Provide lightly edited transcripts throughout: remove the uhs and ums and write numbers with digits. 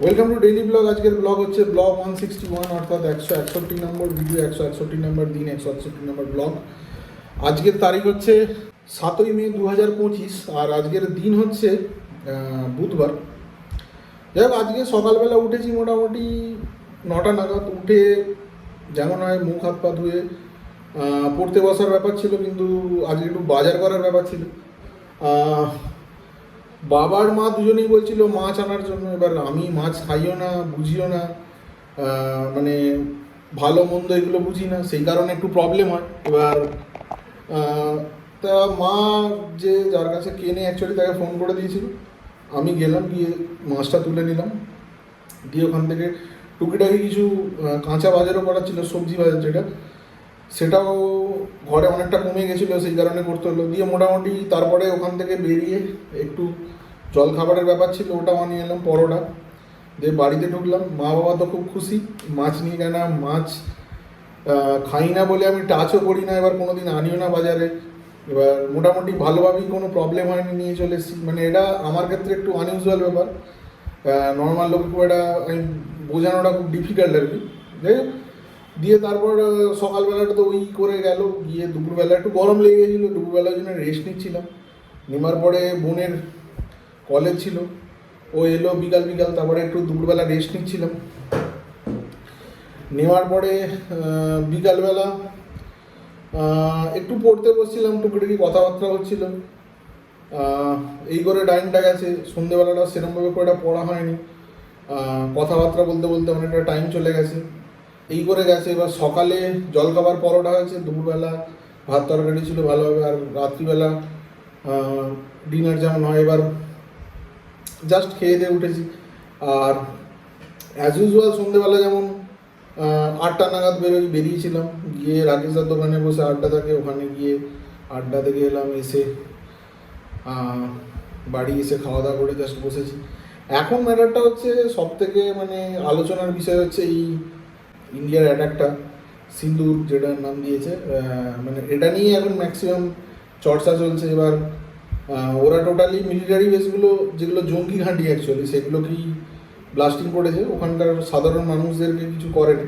Welcome to daily blog. আজকের blog হচ্ছে blog 161, অর্থাৎ 161 নম্বর ভিডিও, 161 নম্বর দিন, 161 নম্বর ব্লগ। আজকের তারিখ হচ্ছে 7ই মে 2025, আর আজকের দিন হচ্ছে বুধবার। যাই হোক, আজকে সকালবেলা উঠেছি মোটামুটি 9টা নাগাদ। উঠে যেমন হয় মুখ হাত পা ধুয়ে পড়তে বসার ব্যাপার ছিল, কিন্তু আজকে একটু বাজার করার ব্যাপার ছিল। বাবার মা দুজনেই বলছিল মাছ আনার জন্য। এবার আমি মাছ খাইও না, বুঝিও না, মানে ভালো মন্দ এগুলো বুঝি না, সেই কারণে একটু প্রবলেম হয়। এবার তা মা যে যার কাছে কেনে অ্যাকচুয়ালি তাকে ফোন করে দিয়েছিল। আমি গেলাম, গিয়ে মাছটা তুলে নিলাম, দিয়ে ওখান থেকে টুকিটাকি কিছু কাঁচা বাজারও করার ছিল, সবজি বাজার যেটা, সেটাও ঘরে অনেকটা কমে গেছিলো, সেই কারণে করতে হলো। দিয়ে মোটামুটি তারপরে ওখান থেকে বেরিয়ে একটু জল খাবারের ব্যাপার ছিল, ওটা বানিয়ে এলাম, পরোটা দিয়ে বাড়িতে ঢুকলাম। মা বাবা তো খুব খুশি মাছ নিয়ে, কেন মাছ খাই না বলে আমি টাচও করি না, এবার কোনো দিন আনিও না বাজারে। এবার মোটামুটি ভালোভাবেই কোনো প্রবলেম হয়নি, নিয়ে চলে এসেছি। মানে এটা আমার ক্ষেত্রে একটু আনইউজুয়াল ব্যাপার, নর্মাল লোক খুব এটা আমি বোঝানোটা খুব ডিফিকাল্ট আর কি। যাই হোক, দিয়ে তারপর সকালবেলাটা তো ওই করে গেল। গিয়ে দুপুরবেলা একটু গরম লেগে গেছিলো, দুপুরবেলার জন্য রেস্ট নিচ্ছিলাম। নেমার পরে বোনের কলেজ ছিল, ও এলো বিকাল, তারপরে একটু দুপুরবেলা রেস্ট নিচ্ছিলাম। নেওয়ার পরে বিকালবেলা একটু পড়তে বসছিলাম, টুকিটাকি কথাবার্তা হচ্ছিল, এই করে টাইমটা গেছে। সন্ধ্যেবেলাটা সেরকমভাবে করে এটা পড়া হয়নি, কথাবার্তা বলতে বলতে অনেকটা টাইম চলে গেছে, এই করে গেছে। এবার সকালে জলখাবার পরোটা হয়েছে, দুপুরবেলা ভাত তরকারি ছিল ভালোভাবে, আর রাত্রিবেলা ডিনার যেমন হয়। এবার জাস্ট খেয়ে দিয়ে উঠেছি। আর অ্যাজ ইউজুয়াল সন্ধ্যেবেলা যেমন 8টা নাগাদ বেরিয়েছিলাম, গিয়ে রাকেশদার দোকানে বসে আড্ডা থাকে, ওখানে গিয়ে আড্ডা থেকে এলাম, এসে বাড়ি এসে খাওয়া দাওয়া করে জাস্ট বসেছি। এখন ম্যাটারটা হচ্ছে সব থেকে মানে আলোচনার বিষয় হচ্ছে এই ইন্ডিয়ার অ্যাটাকটা, সিন্দুর যেটার নাম দিয়েছে, মানে এটা নিয়ে এখন ম্যাক্সিমাম চর্চা চলছে। এবার ওরা টোটালি মিলিটারি বেসগুলো, যেগুলো জঙ্গি ঘাঁটি অ্যাকচুয়ালি, সেগুলোকেই ব্লাস্টিং করেছে, ওখানকার সাধারণ মানুষদেরকে কিছু করেনি।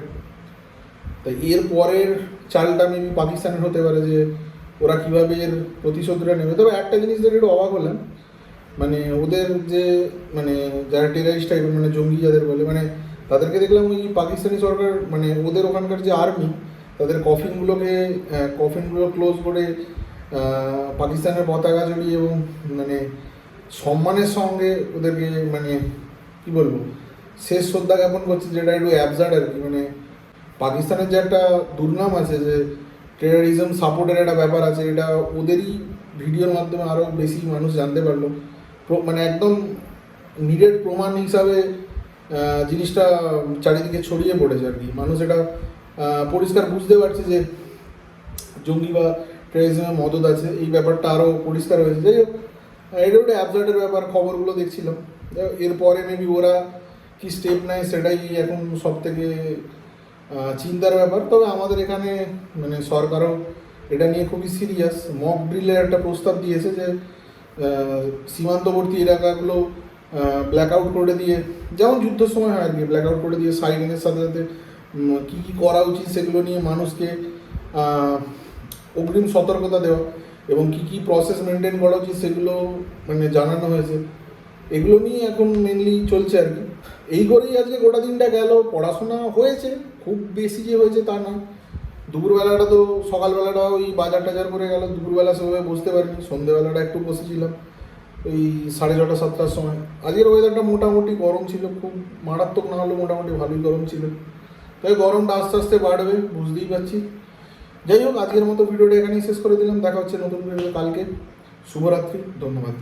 তাই এর পরের চালটা মেবি পাকিস্তানের হতে পারে, যে ওরা কীভাবে এর প্রতিশোধটা নেবে। তবে একটা জিনিস দেখে একটু অবাক হলাম, মানে ওদের যে মানে যারা টেরারিস্ট টাইপের, মানে জঙ্গি যাদের বলে, মানে তাদেরকে দেখলাম ওই পাকিস্তানি সরকার, মানে ওদের ওখানকার যে আর্মি, তাদের কফিনগুলো ক্লোজ করে পাকিস্তানের পতাকা জড়িয়ে এবং মানে সম্মানের সঙ্গে ওদেরকে মানে কী বলবো শেষ শ্রদ্ধা জ্ঞাপন করছে, যেটা একটু অ্যাবসার্ড আর কি। মানে পাকিস্তানের যে একটা দুর্নাম আছে, যে টেরোরিজম সাপোর্টের একটা ব্যাপার আছে, এটা ওদেরই ভিডিওর মাধ্যমে আরও বেশি মানুষ জানতে পারলো। মানে একদম নিডেড প্রমাণ হিসাবে জিনিসটা চারিদিকে ছড়িয়ে পড়েছে আর কি। মানুষ এটা পরিষ্কার বুঝতে পারছে যে জঙ্গি বা টেরোরিজমের মদত আছে, এই ব্যাপারটা আরও পরিষ্কার হয়েছে। যাই হোক, এটা একটা অ্যাবসার্ডের ব্যাপার, খবরগুলো দেখছিলাম। এরপরে মেবি ওরা কী স্টেপ নেয় সেটাই এখন সব থেকে চিন্তার ব্যাপার। তবে আমাদের এখানে মানে সরকারও এটা নিয়ে খুবই সিরিয়াস। মক ড্রিলের একটা প্রস্তাব দিয়েছে, যে সীমান্তবর্তী এলাকাগুলো ব্ল্যাক আউট করে দিয়ে, যেমন যুদ্ধের সময় হয় আর কি, ব্ল্যাক আউট করে দিয়ে সাইরেনের সাথে সাথে কী কী করা উচিত সেগুলো নিয়ে মানুষকে অগ্রিম সতর্কতা দেওয়া, এবং কী কী প্রসেস মেনটেন করা উচিত সেগুলো মানে জানানো হয়েছে। এগুলো নিয়ে এখন মেনলি চলছে আর কি। এই করেই আজকে গোটা দিনটা গেল। পড়াশোনা হয়েছে, খুব বেশি যে হয়েছে তা নয়। দুপুরবেলাটা তো, সকালবেলাটা ওই বাজার টাজার করে গেল, দুপুরবেলা সেভাবে বসতে পারিনি। সন্ধ্যেবেলাটা একটু বসেছিলাম ওই 6:30 7টার সময়। আজকের ওয়েদারটা মোটামুটি গরম ছিল, খুব মারাত্মক না হলেও মোটামুটি ভালোই গরম ছিল। তবে গরমটা আস্তে আস্তে বাড়বে, বুঝতেই পারছি। যাই হোক, আজকের মতো ভিডিওটা এখানেই শেষ করে দিলাম। দেখা হচ্ছে নতুন ভিডিও কালকে। শুভরাত্রি, ধন্যবাদ।